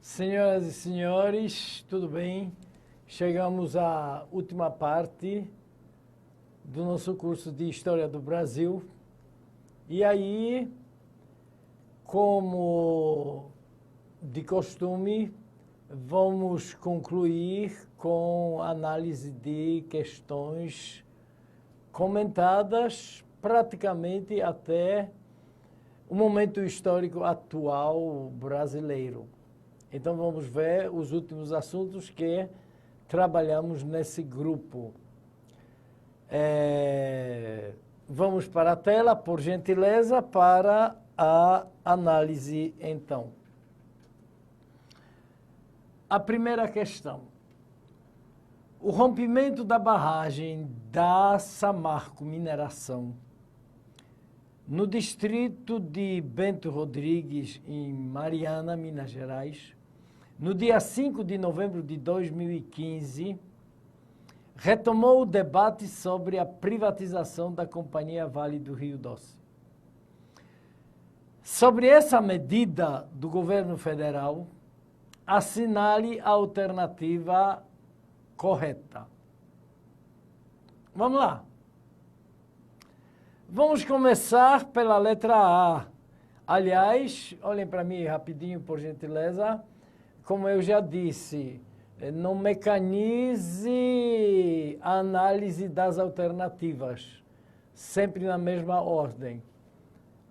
Senhoras e senhores, tudo bem? Chegamos à última parte do nosso curso de História do Brasil. E aí, como de costume, vamos concluir com análise de questões comentadas praticamente até o momento histórico atual brasileiro. Então vamos ver os últimos assuntos que trabalhamos nesse grupo. Vamos para a tela, por gentileza, para a análise, então. A primeira questão. O rompimento da barragem da Samarco Mineração, no distrito de Bento Rodrigues, em Mariana, Minas Gerais, no dia 5 de novembro de 2015, retomou o debate sobre a privatização da Companhia Vale do Rio Doce. Sobre essa medida do governo federal, assinale a alternativa correta. Vamos lá. Vamos começar pela letra A. Aliás, olhem para mim rapidinho, por gentileza. Como eu já disse, não mecanize a análise das alternativas, sempre na mesma ordem.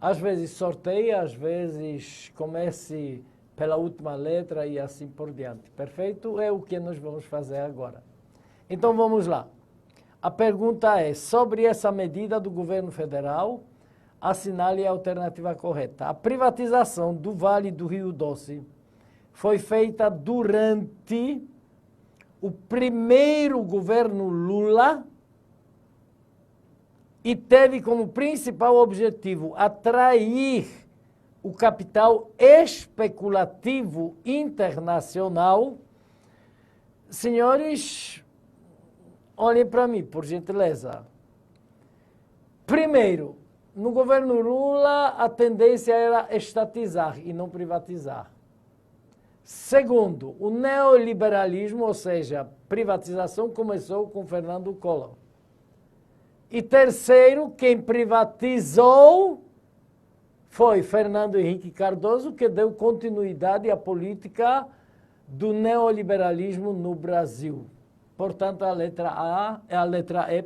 Às vezes sorteia, às vezes comece pela última letra e assim por diante. Perfeito? É o que nós vamos fazer agora. Então vamos lá. A pergunta é, sobre essa medida do governo federal, assinale a alternativa correta. A privatização do Vale do Rio Doce foi feita durante o primeiro governo Lula e teve como principal objetivo atrair o capital especulativo internacional. Senhores, olhem para mim, por gentileza. Primeiro, no governo Lula, a tendência era estatizar e não privatizar. Segundo, o neoliberalismo, ou seja, privatização, começou com Fernando Collor. E terceiro, quem privatizou foi Fernando Henrique Cardoso, que deu continuidade à política do neoliberalismo no Brasil. Portanto, a letra E,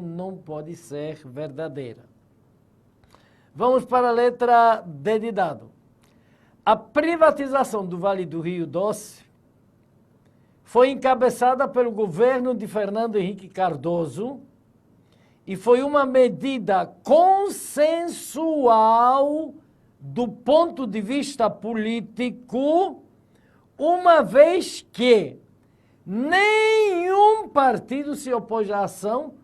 não pode ser verdadeira. Vamos para a letra D de dado. A privatização do Vale do Rio Doce foi encabeçada pelo governo de Fernando Henrique Cardoso e foi uma medida consensual do ponto de vista político, uma vez que nenhum partido se opôs à ação.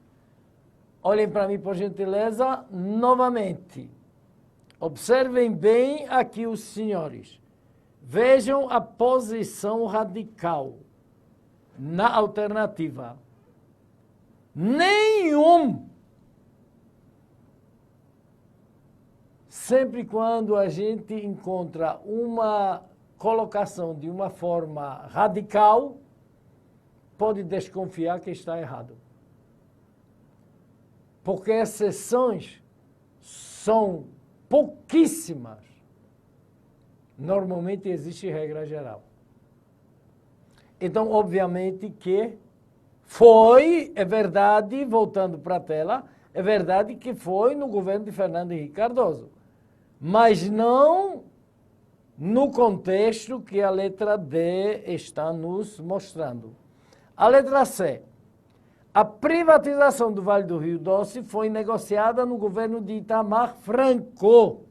Olhem para mim, por gentileza, novamente. Observem bem aqui os senhores. Vejam a posição radical na alternativa. Nenhum. Sempre quando a gente encontra uma colocação de uma forma radical, pode desconfiar que está errado. Porque exceções são pouquíssimas. Normalmente existe regra geral. Então, obviamente que é verdade, voltando para a tela, é verdade que foi no governo de Fernando Henrique Cardoso, mas não no contexto que a letra D está nos mostrando. A letra C. A privatização do Vale do Rio Doce foi negociada no governo de Itamar Franco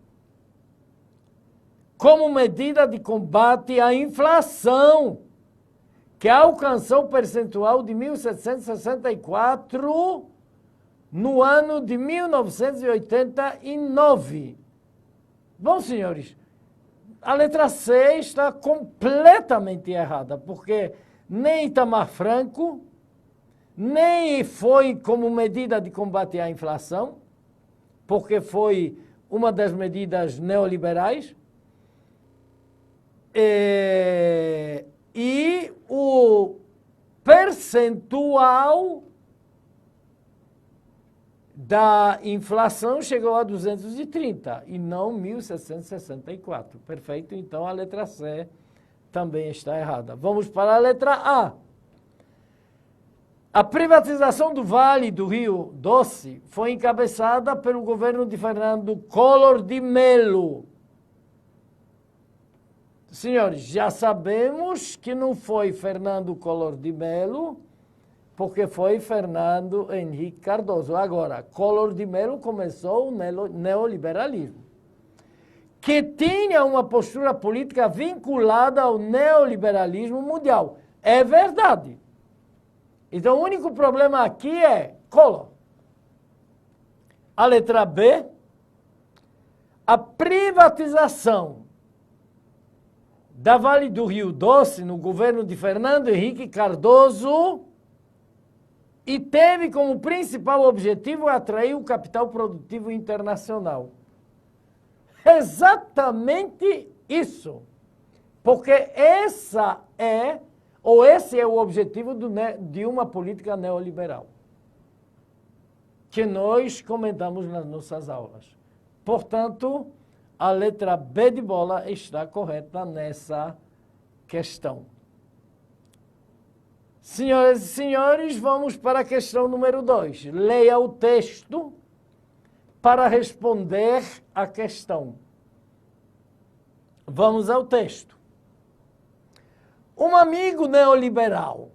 como medida de combate à inflação, que alcançou o percentual de 1764 no ano de 1989. Bom, senhores, a letra C está completamente errada, porque nem Itamar Franco, nem foi como medida de combate à inflação, porque foi uma das medidas neoliberais, percentual da inflação chegou a 230 e não 1.764. Perfeito? Então a letra C também está errada. Vamos para a letra A. A privatização do Vale do Rio Doce foi encabeçada pelo governo de Fernando Collor de Mello. Senhores, já sabemos que não foi Fernando Collor de Mello, porque foi Fernando Henrique Cardoso. Agora, Collor de Mello começou o neoliberalismo, que tinha uma postura política vinculada ao neoliberalismo mundial. É verdade. Então, o único problema aqui é Collor. A letra B, a privatização da Vale do Rio Doce no governo de Fernando Henrique Cardoso e teve como principal objetivo atrair o capital produtivo internacional. Exatamente isso. Porque esse é o objetivo de uma política neoliberal, que nós comentamos nas nossas aulas. Portanto, a letra B de bola está correta nessa questão. Senhoras e senhores, vamos para a questão número 2. Leia o texto para responder a questão. Vamos ao texto. Um amigo neoliberal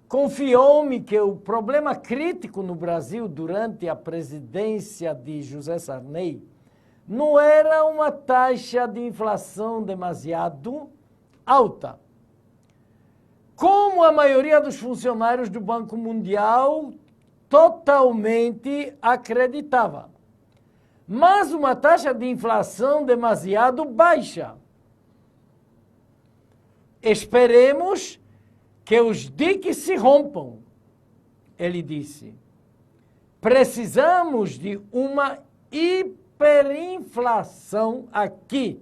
confiou-me que o problema crítico no Brasil durante a presidência de José Sarney não era uma taxa de inflação demasiado alta, como a maioria dos funcionários do Banco Mundial totalmente acreditava, mas uma taxa de inflação demasiado baixa. Esperemos que os diques se rompam, ele disse. Precisamos de uma hiperinflação aqui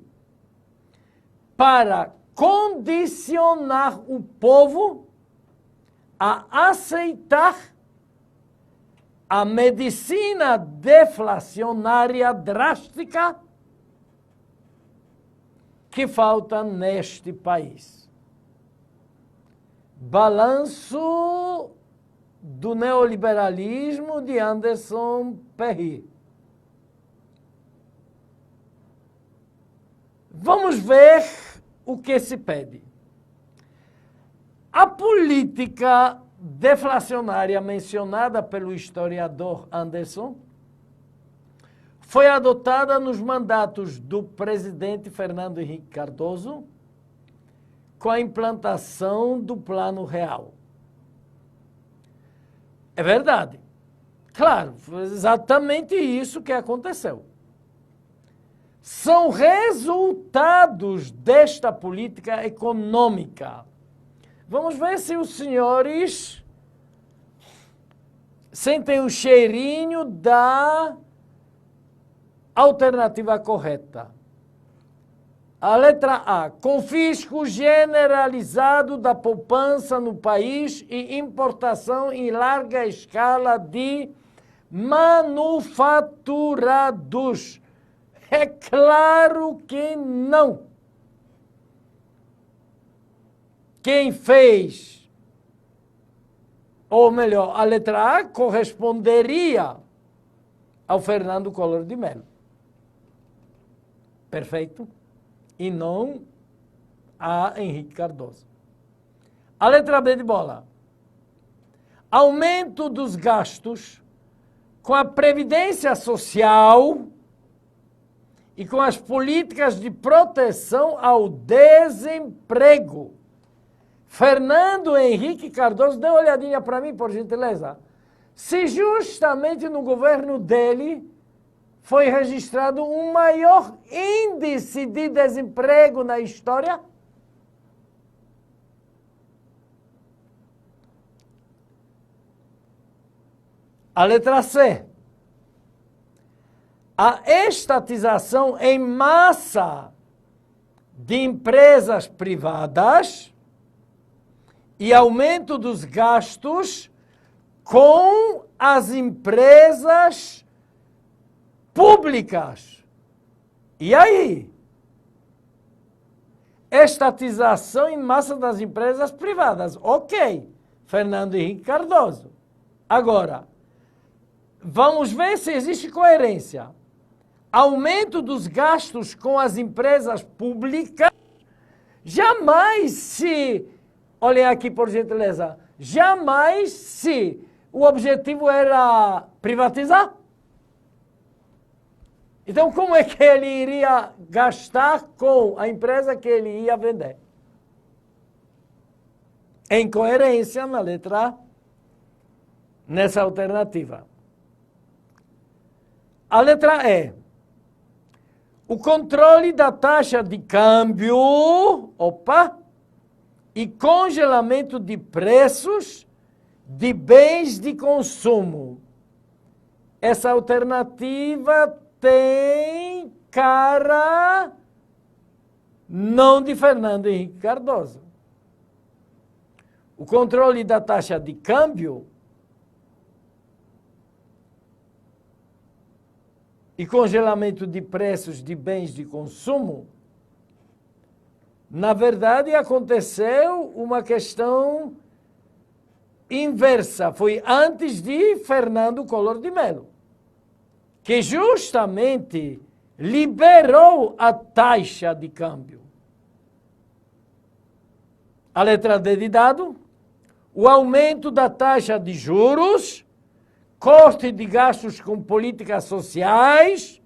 para condicionar o povo a aceitar a medicina deflacionária drástica que falta neste país. Balanço do neoliberalismo de Anderson Perry. Vamos ver o que se pede. A política deflacionária mencionada pelo historiador Anderson foi adotada nos mandatos do presidente Fernando Henrique Cardoso com a implantação do Plano Real. É verdade. Claro, foi exatamente isso que aconteceu. São resultados desta política econômica. Vamos ver se os senhores sentem o cheirinho da alternativa correta. A letra A, confisco generalizado da poupança no país e importação em larga escala de manufaturados. É claro que não. Quem fez, ou melhor, a letra A corresponderia ao Fernando Collor de Mello. Perfeito? E não a Henrique Cardoso. A letra B de bola. Aumento dos gastos com a previdência social e com as políticas de proteção ao desemprego. Fernando Henrique Cardoso, dê uma olhadinha para mim, por gentileza. Se justamente no governo dele foi registrado um maior índice de desemprego na história? A letra C. A estatização em massa de empresas privadas e aumento dos gastos com as empresas públicas. E aí? Estatização em massa das empresas privadas. Ok, Fernando Henrique Cardoso. Agora, vamos ver se existe coerência. Aumento dos gastos com as empresas públicas, jamais se, olhem aqui por gentileza, jamais se o objetivo era privatizar. Então, como é que ele iria gastar com a empresa que ele ia vender? Em coerência na letra A, nessa alternativa. A letra E. O controle da taxa de câmbio, e congelamento de preços de bens de consumo. Essa alternativa tem cara não de Fernando Henrique Cardoso. O controle da taxa de câmbio e congelamento de preços de bens de consumo, na verdade aconteceu uma questão inversa. Foi antes de Fernando Collor de Mello, que justamente liberou a taxa de câmbio. A letra D de dado, o aumento da taxa de juros, corte de gastos com políticas sociais.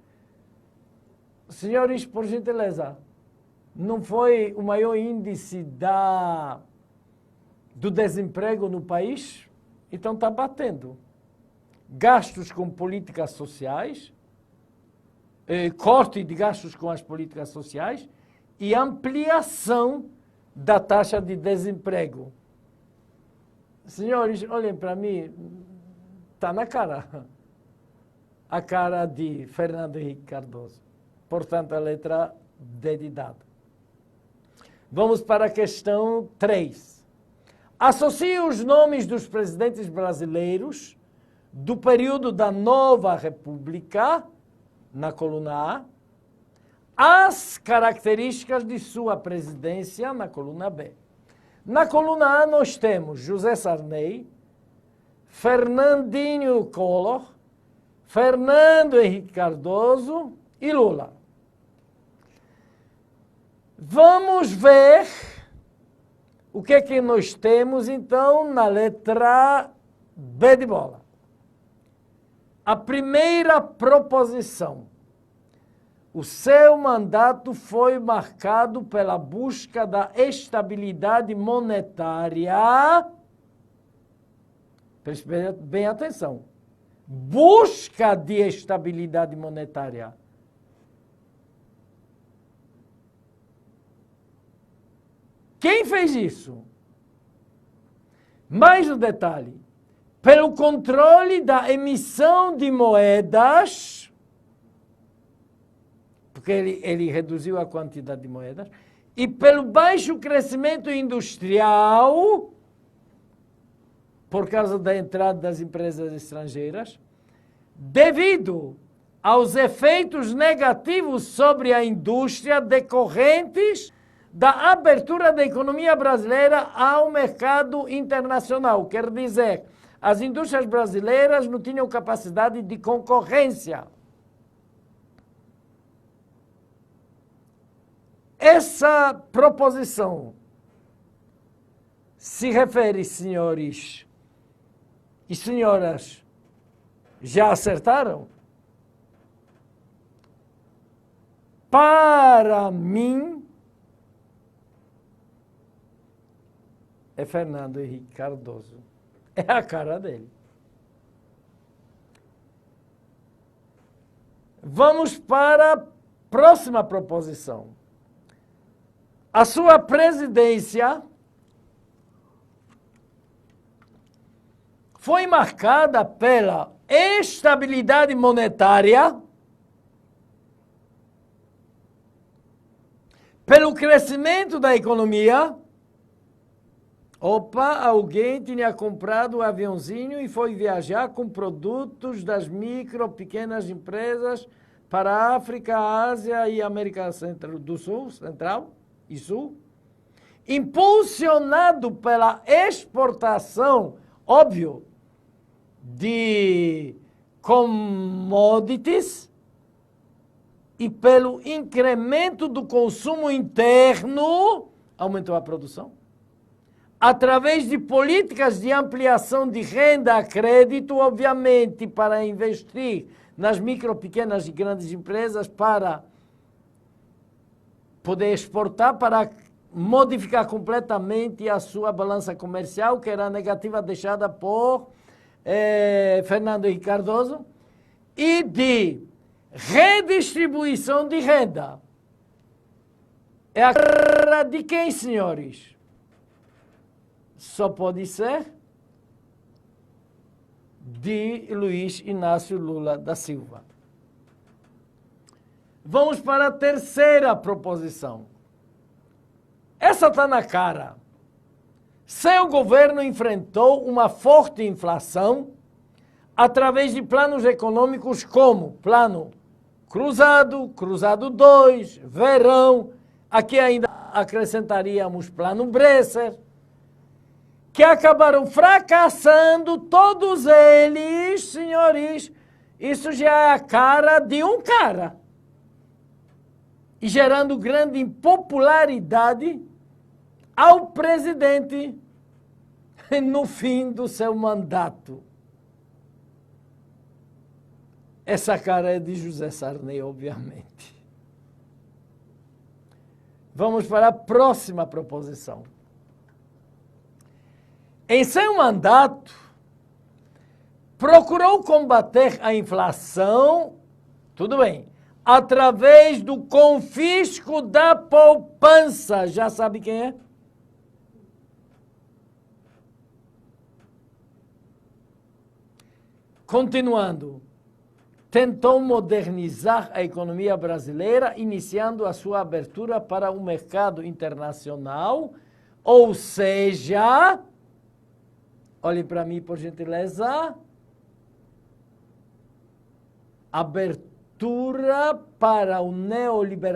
Senhores, por gentileza, não foi o maior índice do desemprego no país? Então está batendo. Gastos com políticas sociais, corte de gastos com as políticas sociais e ampliação da taxa de desemprego. Senhores, olhem para mim, está na cara. A cara de Fernando Henrique Cardoso. Portanto, a letra D de dado. Vamos para a questão 3. Associe os nomes dos presidentes brasileiros do período da Nova República, na coluna A, as características de sua presidência, na coluna B. Na coluna A nós temos José Sarney, Fernandinho Collor, Fernando Henrique Cardoso e Lula. Vamos ver o que é que nós temos, então, na letra B de bola. A primeira proposição. O seu mandato foi marcado pela busca da estabilidade monetária. Preste bem atenção. Busca de estabilidade monetária. Quem fez isso? Mais um detalhe. Pelo controle da emissão de moedas, porque ele reduziu a quantidade de moedas, e pelo baixo crescimento industrial, por causa da entrada das empresas estrangeiras, devido aos efeitos negativos sobre a indústria decorrentes da abertura da economia brasileira ao mercado internacional. Quer dizer, as indústrias brasileiras não tinham capacidade de concorrência. Essa proposição se refere, senhores e senhoras, já acertaram? Para mim, é Fernando Henrique Cardoso. É a cara dele. Vamos para a próxima proposição. A sua presidência foi marcada pela estabilidade monetária, pelo crescimento da economia, Opa, alguém tinha comprado um aviãozinho e foi viajar com produtos das micro, pequenas empresas para a África, Ásia e América do Sul, Central e Sul, impulsionado pela exportação, óbvio, de commodities e pelo incremento do consumo interno, aumentou a produção. Através de políticas de ampliação de renda a crédito, obviamente, para investir nas micro, pequenas e grandes empresas, para poder exportar, para modificar completamente a sua balança comercial, que era negativa, deixada por Fernando Henrique Cardoso, e de redistribuição de renda. É a cara de quem, senhores? Só pode ser de Luiz Inácio Lula da Silva. Vamos para a terceira proposição. Essa está na cara. Seu governo enfrentou uma forte inflação através de planos econômicos como Plano Cruzado, Cruzado 2, Verão, aqui ainda acrescentaríamos Plano Bresser, que acabaram fracassando todos eles, senhores. Isso já é a cara de um cara. E gerando grande impopularidade ao presidente no fim do seu mandato. Essa cara é de José Sarney, obviamente. Vamos para a próxima proposição. Em seu mandato, procurou combater a inflação, tudo bem, através do confisco da poupança. Já sabe quem é? Continuando, tentou modernizar a economia brasileira, iniciando a sua abertura para o mercado internacional, ou seja, olhem para mim, por gentileza, abertura para o neoliberalismo